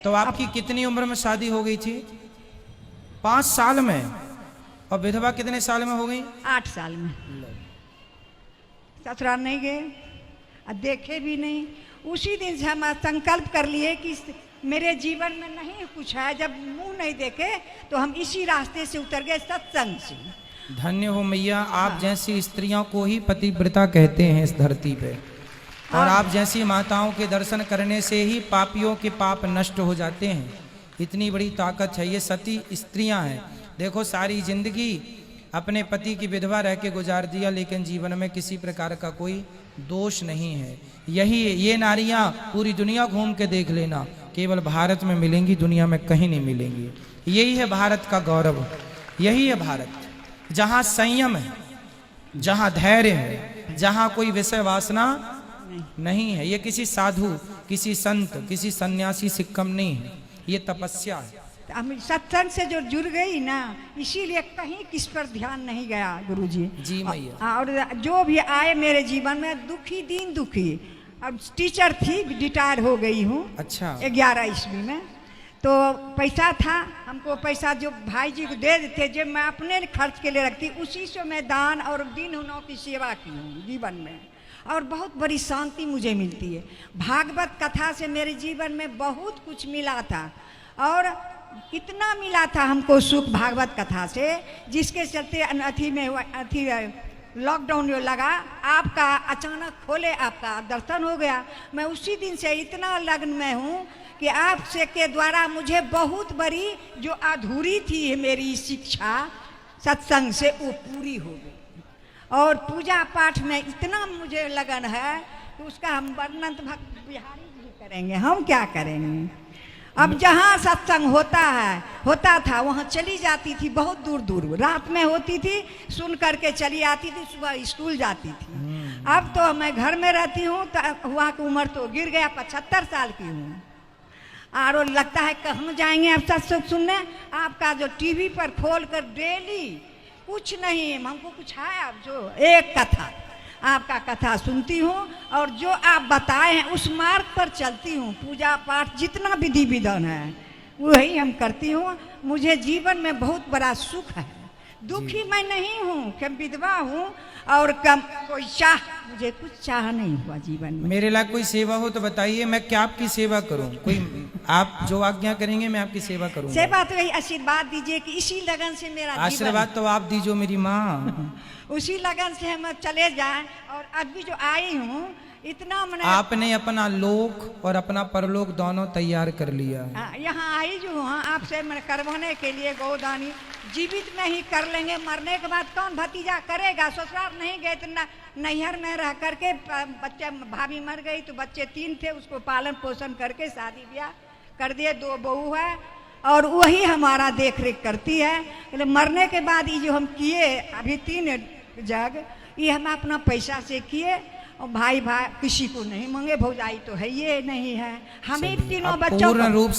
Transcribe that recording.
तो आपकी कितनी उम्र में शादी हो गई थी? 5 साल में। और विधवा कितने साल में हो गई? 8 साल में। ससुराल नहीं गए और देखे भी नहीं। उसी दिन से हम संकल्प कर लिए कि मेरे जीवन में नहीं कुछ है, जब मुंह नहीं देखे तो हम इसी रास्ते से उतर गए, सत्संग से। धन्य हो मैया, आप जैसी स्त्रियों को ही पतिव्रता कहते हैं इस धरती पे। और आप जैसी माताओं के दर्शन करने से ही पापियों के पाप नष्ट हो जाते हैं। इतनी बड़ी ताकत है, ये सती स्त्रियां हैं। देखो सारी जिंदगी अपने पति की विधवा रह के गुजार दिया, लेकिन जीवन में किसी प्रकार का कोई दोष नहीं है। यही ये नारियां पूरी दुनिया घूम के देख लेना, केवल भारत में मिलेंगी, दुनिया में कहीं नहीं मिलेंगी। यही है भारत का गौरव, यही है भारत, जहाँ संयम है, जहाँ धैर्य है, जहाँ कोई विषय वासना नहीं है। ये किसी साधु, किसी संत, किसी सन्यासी से कम नहीं है, ये तपस्या है। हम सत्संग से जो जुड़ गई ना, इसीलिए कहीं किस पर ध्यान नहीं गया गुरुजी। जी मैया। और जो भी आए मेरे जीवन में दुखी, दिन दुखी। अब टीचर थी, रिटायर हो गई हूँ। अच्छा। 11 ईस्वी में तो पैसा था, हमको पैसा जो भाई जी को दे देते, जो मैं अपने खर्च के लिए रखती, उसी से मैं दान और दिन उनों की सेवा की हूँ जीवन में। और बहुत बड़ी शांति मुझे मिलती है। भागवत कथा से मेरे जीवन में बहुत कुछ मिला था, और इतना मिला था हमको सुख भागवत कथा से, जिसके चलते अथी में अथी लॉकडाउन जो लगा, आपका अचानक खोले, आपका दर्शन हो गया। मैं उसी दिन से इतना लग्न में हूँ कि आपसे के द्वारा मुझे बहुत बड़ी जो अधूरी थी मेरी शिक्षा सत्संग से, वो पूरी हो गई। और पूजा पाठ में इतना मुझे लगन है कि उसका हम वर्णन तो भक्त बिहारी जी करेंगे, हम क्या करेंगे। अब जहाँ सत्संग होता था वहाँ चली जाती थी, बहुत दूर दूर रात में होती थी, सुन करके चली आती थी, सुबह स्कूल जाती थी। अब तो मैं घर में रहती हूँ, तो वहाँ की उम्र तो गिर गया, 75 साल की हूँ। और लगता है कहाँ जाएंगे अब सत्संग सुनने। आपका जो टीवी पर खोल कर डेली कुछ नहीं, हमको कुछ है अब जो एक कथा, आपका कथा सुनती हूँ, और जो आप बताए हैं उस मार्ग पर चलती हूँ। पूजा पाठ जितना विधि विधान है वही हम करती हूँ। मुझे जीवन में बहुत बड़ा सुख है। दुखी मैं नहीं हूँ, कि विधवा हूँ, और कम कोई मुझे कुछ चाह नहीं हुआ जीवन में। मेरे लायक कोई सेवा हो तो बताइए, मैं क्या आपकी सेवा करूँ? कोई आप जो आज्ञा करेंगे मैं आपकी सेवा करूँगा। सेवा तो यही आशीर्वाद दीजिए कि इसी लगन से मेरा आशीर्वाद तो आप दीजिए मेरी माँ। उसी लगन से हम चले जाएं। और अभी जो आई हूँ इतना मैंने, आपने अपना लोक और अपना परलोक दोनों तैयार कर लिया। यहाँ आई जो हूँ आपसे मैं करवाने के लिए गोदानी। जीवित में ही कर लेंगे, मरने के बाद कौन भतीजा करेगा। ससुराल नहीं गए तो नैहर में रह करके, बच्चे भाभी मर गई तो बच्चे 3 थे, उसको पालन पोषण करके शादी ब्याह कर दिए, 2 बहू है, और वही हमारा देख रेख करती है। मरने के बाद ये जो हम किए अभी 3 जग, ये हम अपना पैसा से किए, और भाई किसी को नहीं मांगे, भौजाई तो है ये नहीं है, हमें तीनों बच्चों पूर्ण रूप